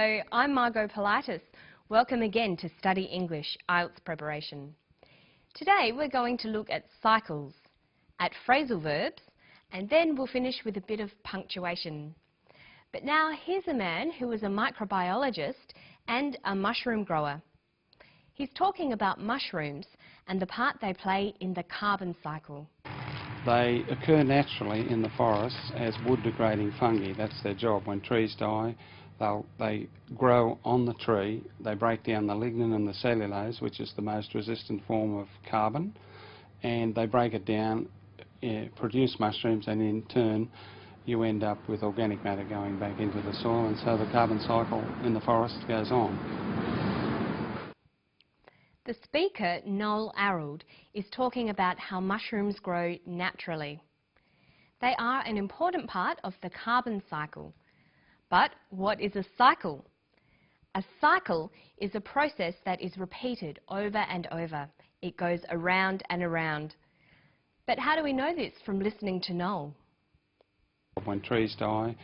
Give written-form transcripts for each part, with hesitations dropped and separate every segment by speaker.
Speaker 1: Hello, I'm Margot Politis. Welcome again to Study English IELTS Preparation. Today we're going to look at cycles, at phrasal verbs, and then we'll finish with a bit of punctuation. But now here's a man who is a microbiologist and a mushroom grower. He's talking about mushrooms and the part they play in the carbon cycle.
Speaker 2: They occur naturally in the forests as wood-degrading fungi. That's their job. When trees die, they grow on the tree. They break down the lignin and the cellulose, which is the most resistant form of carbon, and they break it down, produce mushrooms, and in turn you end up with organic matter going back into the soil, and so the carbon cycle in the forest goes on.
Speaker 1: The speaker, Noel Arrold, is talking about how mushrooms grow naturally. They are an important part of the carbon cycle. But what is a cycle? A cycle is a process that is repeated over and over. It goes around and around. But how do we know this from listening to Noel?
Speaker 2: When trees die,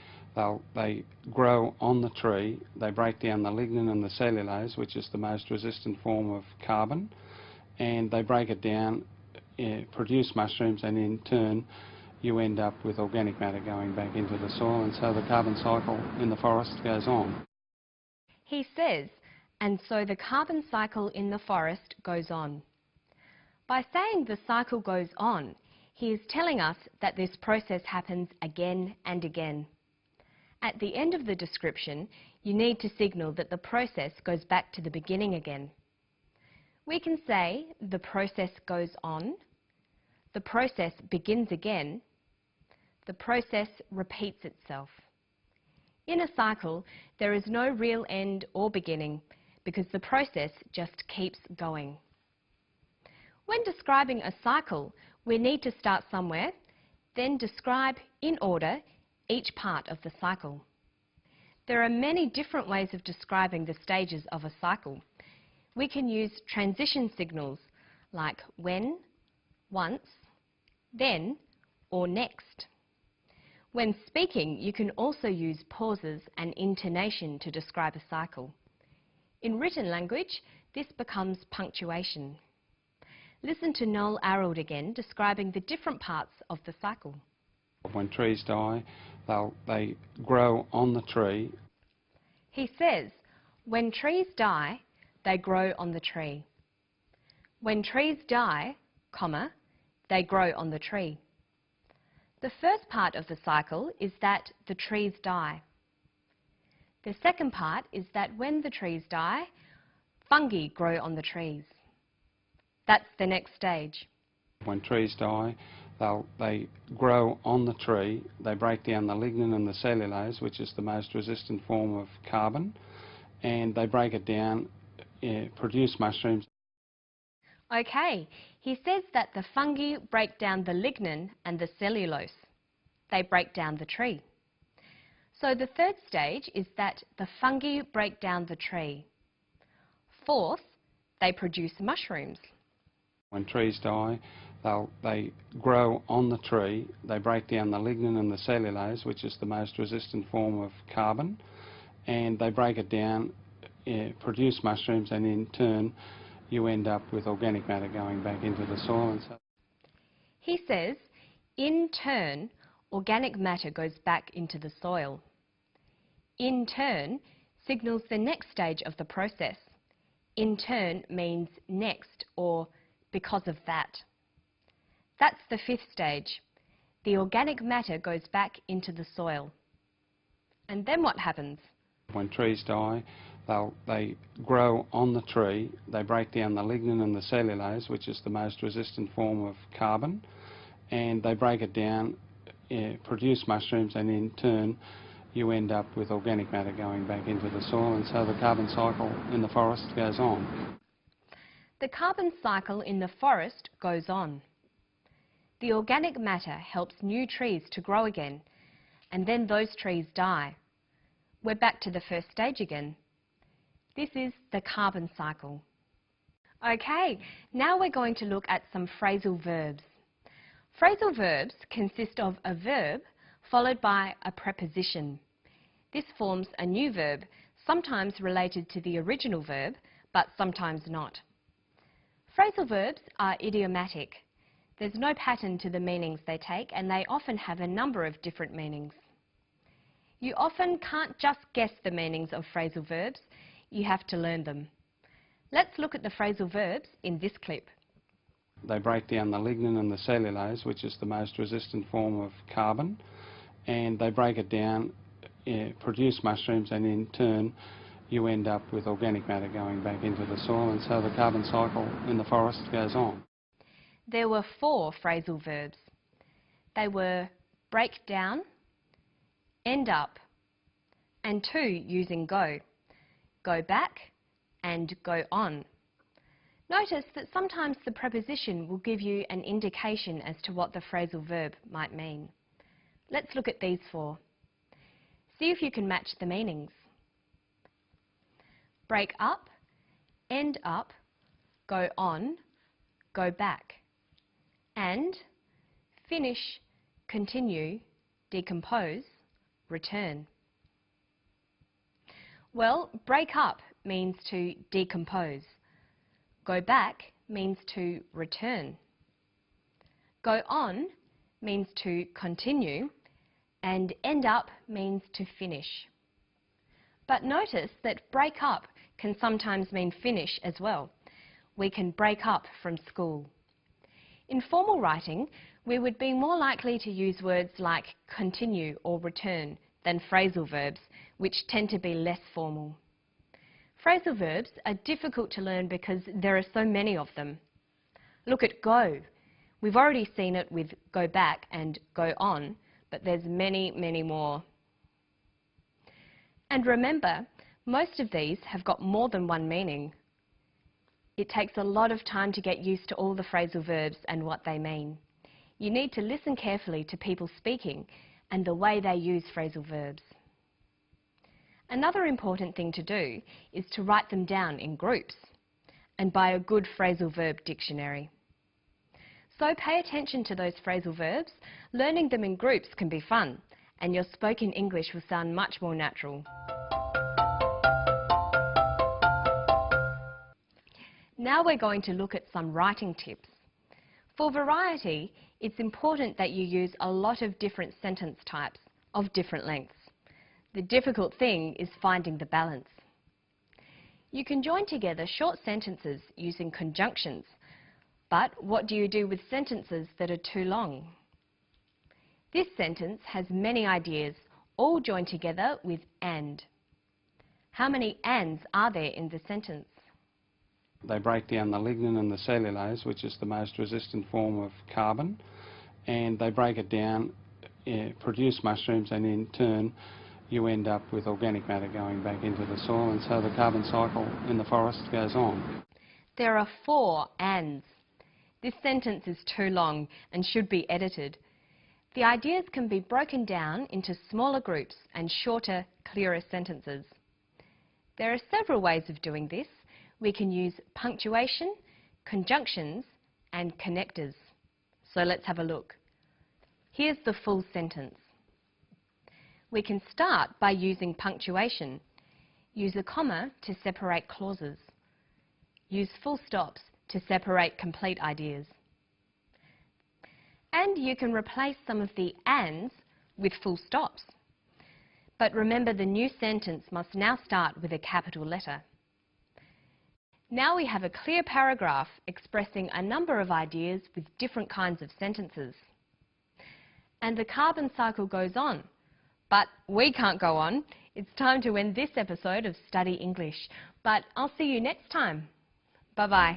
Speaker 2: they grow on the tree. They break down the lignin and the cellulose, which is the most resistant form of carbon, and they break it down, produce mushrooms, and in turn you end up with organic matter going back into the soil, and so the carbon cycle in the forest goes on.
Speaker 1: He says, and so the carbon cycle in the forest goes on. By saying the cycle goes on, he is telling us that this process happens again and again. At the end of the description, you need to signal that the process goes back to the beginning again. We can say the process goes on, the process begins again, the process repeats itself. In a cycle, there is no real end or beginning because the process just keeps going. When describing a cycle, we need to start somewhere, then describe in order each part of the cycle. There are many different ways of describing the stages of a cycle. We can use transition signals like when, once, then, or next. When speaking, you can also use pauses and intonation to describe a cycle. In written language, this becomes punctuation. Listen to Noel Arrold again describing the different parts of the cycle.
Speaker 2: When trees die, they grow on the tree.
Speaker 1: He says, when trees die, they grow on the tree. When trees die, comma, they grow on the tree. The first part of the cycle is that the trees die. The second part is that when the trees die, fungi grow on the trees. That's the next stage.
Speaker 2: When trees die, they grow on the tree. They break down the lignin and the cellulose, which is the most resistant form of carbon, and they break it down, produce mushrooms.
Speaker 1: Okay, he says that the fungi break down the lignin and the cellulose. They break down the tree. So the third stage is that the fungi break down the tree. Fourth, they produce mushrooms.
Speaker 2: When trees die, they grow on the tree. They break down the lignin and the cellulose, which is the most resistant form of carbon, and they break it down, produce mushrooms, and in turn you end up with organic matter going back into the soil. And so
Speaker 1: He says, in turn, organic matter goes back into the soil. In turn signals the next stage of the process. In turn means next or because of that. That's the fifth stage. The organic matter goes back into the soil. And then what happens?
Speaker 2: when trees die, they grow on the tree. They break down the lignin and the cellulose, which is the most resistant form of carbon, and they break it down, produce mushrooms, and in turn you end up with organic matter going back into the soil, and so the carbon cycle in the forest goes on.
Speaker 1: The carbon cycle in the forest goes on. The organic matter helps new trees to grow again, and then those trees die. We're back to the first stage again. This is the carbon cycle. Okay, now we're going to look at some phrasal verbs. Phrasal verbs consist of a verb followed by a preposition. This forms a new verb, sometimes related to the original verb, but sometimes not. Phrasal verbs are idiomatic. There's no pattern to the meanings they take, and they often have a number of different meanings. You often can't just guess the meanings of phrasal verbs, you have to learn them. Let's look at the phrasal verbs in this clip.
Speaker 2: They break down the lignin and the cellulose, which is the most resistant form of carbon, and they break it down, produce mushrooms, and in turn you end up with organic matter going back into the soil, and so the carbon cycle in the forest goes on.
Speaker 1: There were 4 phrasal verbs. They were break down, end up, and 2 using go. Go back and go on. Notice that sometimes the preposition will give you an indication as to what the phrasal verb might mean. Let's look at these 4. See if you can match the meanings. Break up, end up, go on, go back, and finish, continue, decompose, return. Well, break up means to decompose. Go back means to return. Go on means to continue, and end up means to finish. But notice that break up can sometimes mean finish as well. We can break up from school. In formal writing, we would be more likely to use words like continue or return than phrasal verbs, which tend to be less formal. Phrasal verbs are difficult to learn because there are so many of them. Look at go. We've already seen it with go back and go on, but there's many, many more. And remember, most of these have got more than one meaning. It takes a lot of time to get used to all the phrasal verbs and what they mean. You need to listen carefully to people speaking and the way they use phrasal verbs. Another important thing to do is to write them down in groups and buy a good phrasal verb dictionary. So pay attention to those phrasal verbs. Learning them in groups can be fun, and your spoken English will sound much more natural. Now we're going to look at some writing tips. For variety, it's important that you use a lot of different sentence types of different lengths. The difficult thing is finding the balance. You can join together short sentences using conjunctions, but what do you do with sentences that are too long? This sentence has many ideas, all joined together with and. How many ands are there in the sentence?
Speaker 2: They break down the lignin and the cellulose, which is the most resistant form of carbon, and they break it down, produce mushrooms, and in turn you end up with organic matter going back into the soil, and so the carbon cycle in the forest goes on.
Speaker 1: There are 4 ands. This sentence is too long and should be edited. The ideas can be broken down into smaller groups and shorter, clearer sentences. There are several ways of doing this. We can use punctuation, conjunctions, and connectors. So let's have a look. Here's the full sentence. We can start by using punctuation. Use a comma to separate clauses. Use full stops to separate complete ideas. And you can replace some of the ands with full stops. But remember, the new sentence must now start with a capital letter. Now we have a clear paragraph expressing a number of ideas with different kinds of sentences. And the carbon cycle goes on. But we can't go on. It's time to end this episode of Study English. But I'll see you next time. Bye-bye.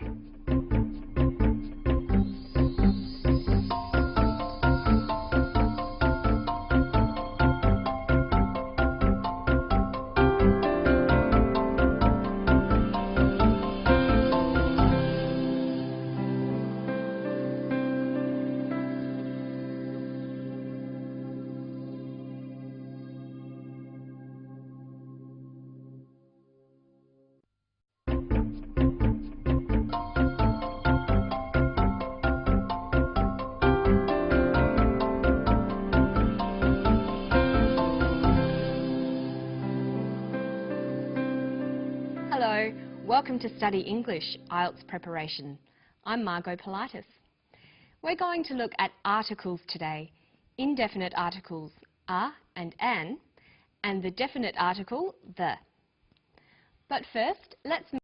Speaker 1: Welcome to Study English IELTS Preparation. I'm Margot Politis. We're going to look at articles today, indefinite articles a and an the definite article the. But first, let's